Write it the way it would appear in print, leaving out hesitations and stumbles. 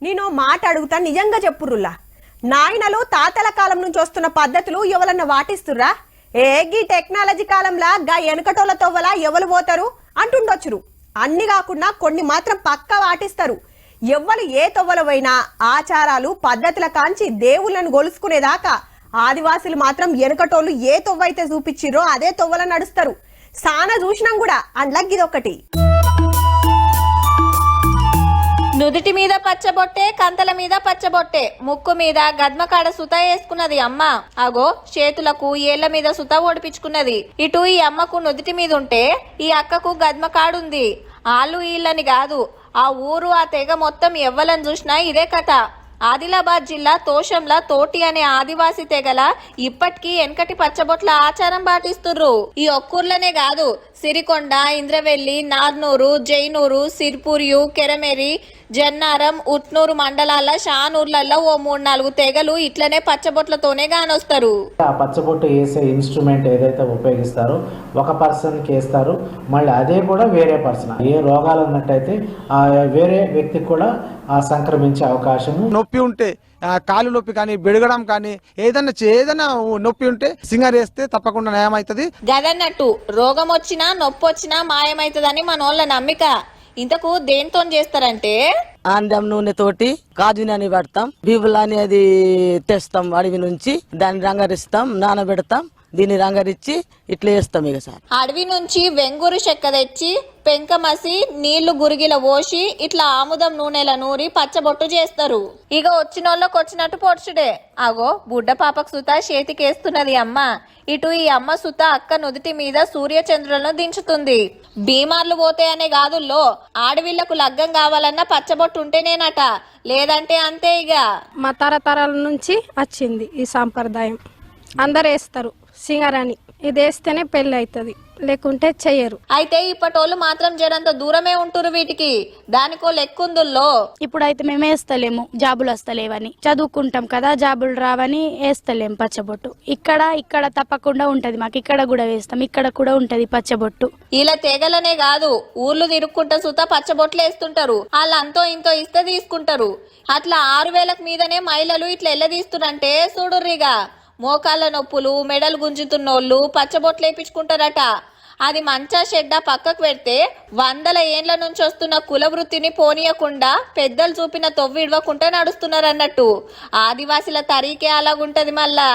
నేను మాట అడుగుతా నిజంగా చెప్పుర్రులా నాయనలు తాతల కాలం నుంచి వస్తున్న పద్ధతులు ఎవరన్నా వాటిస్తుర్రా? గీ టెక్నాలజీ కాలంలా గా వెనకటోళ్ళ తవ్వలా ఎవరు పోతారు అంటుండొచ్చురు. అన్ని కాకుండా కొన్ని మాత్రం పక్కా వాటిస్తారు. ఎవ్వరు ఏ తొవ్వల పోయినా ఆచారాలు పద్ధతుల కాంచి దేవుళ్ళను గొలుసుకునేదాకా ఆదివాసులు మాత్రం వెనకటోళ్ళు ఏ తొవ్వైతే చూపించిర్రో అదే తొవ్వల నడుస్తారు. సానా చూసినాం కూడా అందులో గిదొకటి. నుదిటి మీద పచ్చబొట్టే, కంతల మీద పచ్చబొట్టే, ముక్కు మీద గద్మకాడ సుత వేసుకున్నది అమ్మ. అగో చేతులకు ఏళ్ల మీద సుత ఓడిపించుకున్నది. ఇటు ఈ అమ్మకు నుదిటి మీద ఉంటే ఈ అక్కకు గద్మకాడుంది. ఆళ్ళు ఈళ్ళని కాదు, ఆ ఊరు ఆ తెగ మొత్తం ఎవ్వలని చూసినా ఇదే కథ. ఆదిలాబాద్ జిల్లా తోషంల తోటి అనే ఆదివాసీ తెగల ఇప్పటికీ వెనకటి పచ్చబొట్ల ఆచారం పాటిస్తుర్రు. ఈ ఒక్కూర్లనే కాదు, సిరికొండ, ఇంద్రవెల్లి, నార్నూరు, జైనూరు, సిర్పూరియు, కెరమెరి, జన్నారం, ఉట్నూరు మండలాల షానూర్లలో ఓ 3-4 తెగలు ఇట్లనే పచ్చబొట్లతోనే గానొస్తారు. ఆ పచ్చబొట్టు వేసే ఇన్స్ట్రుమెంట్ ఏదైతే ఉపయోగిస్తారో ఒక పర్సన్కి వేస్తారు, మళ్ళీ అదే కూడా వేరే పర్సన్. ఏ రోగాలు ఉన్నట్టయితే ఆ వేరే వ్యక్తికి కూడా సంక్రమించే అవకాశము. నొప్పి ఉంటే కాలు నొప్పి కానీ బెడగడం కానీ ఏదైనా నొప్పి ఉంటే సింగర్ వేస్తే తప్పకుండా నయం అవుతుంది. గదన్నట్టు రోగం వచ్చినా నొప్పి వచ్చినా మాయమైతుందని మనోళ్ళ నమ్మిక. ఇంతకు దేంతో చేస్తారంటే ఆందం నూనె తోటి కాజు నూనె పడతాం, బీబులని అది తెస్తాం అడవి నుంచి, దాన్ని రంగరిస్తాం, నానబెడతాం, దీన్ని రంగరిచ్చి ఇట్లా వేస్తాం. ఇక సార్ అడవి నుంచి వెంగురు చెక్క తెచ్చి పెంక మసి నీళ్లు గురిగిల పోసి ఇట్లా ఆముదం నూనెల నూరి పచ్చబొట్టు చేస్తారు. ఇక వచ్చినోళ్ళకి వచ్చినట్టు పొడుచుడే. అగో బుడ్డ పాపకు సుత చేతికేస్తున్నది అమ్మ. ఇటు ఈ అమ్మ సుత అక్క నుదిటి మీద సూర్యచంద్రులను దించుతుంది. బీమార్లు పోతాయనే కాదుల్లో ఆడవిళ్లకు లగ్గం కావాలన్నా పచ్చబొట్టు ఉంటేనేనట, లేదంటే అంతే. ఇక మా తరతరాల నుంచి వచ్చింది ఈ సాంప్రదాయం. అందరు వేస్తారు సింగరాని. ఇది వేస్తేనే పెళ్లి అవుతుంది, లేకుంటే చెయ్యరు. అయితే ఇప్పటోళ్ళు మాత్రం జరంత దూరమే ఉంటురు వీటికి. దానికో లెక్కుందుల్లో. ఇప్పుడైతే మేము వేస్తలేము, జాబులు వస్తలేవని. చదువుకుంటాం కదా, జాబులు రావని వేస్తలేము పచ్చబొట్టు. ఇక్కడ తప్పకుండా ఉంటది మాకు. ఇక్కడ కూడా వేస్తాం, ఇక్కడ కూడా ఉంటది పచ్చబొట్టు. ఇలా తెగలనే కాదు, ఊర్లు తిరుక్కుంటా సుత పచ్చబొట్లు వేస్తుంటారు. వాళ్ళు అంతో ఇంతో ఇస్తే తీసుకుంటారు. అట్లా 6,000కు మీదనే మహిళలు ఇట్లా ఎల్లదీస్తురంటే చూడుర్రిగా. మోకాళ్ళ నొప్పులు, మెడలు గుంజుతున్నోళ్ళు పచ్చబొట్లు వేయించుకుంటారట. అది మంచా చెడ్డ పక్కకు పెడితే 100 ఏండ్ల నుంచి వస్తున్న కుల వృత్తిని పోనీయకుండా పెద్దలు చూపిన తొవ్వి ఇడవకుండా నడుస్తున్నారన్నట్టు. ఆదివాసుల తరీకే అలాగుంటది. మళ్ళా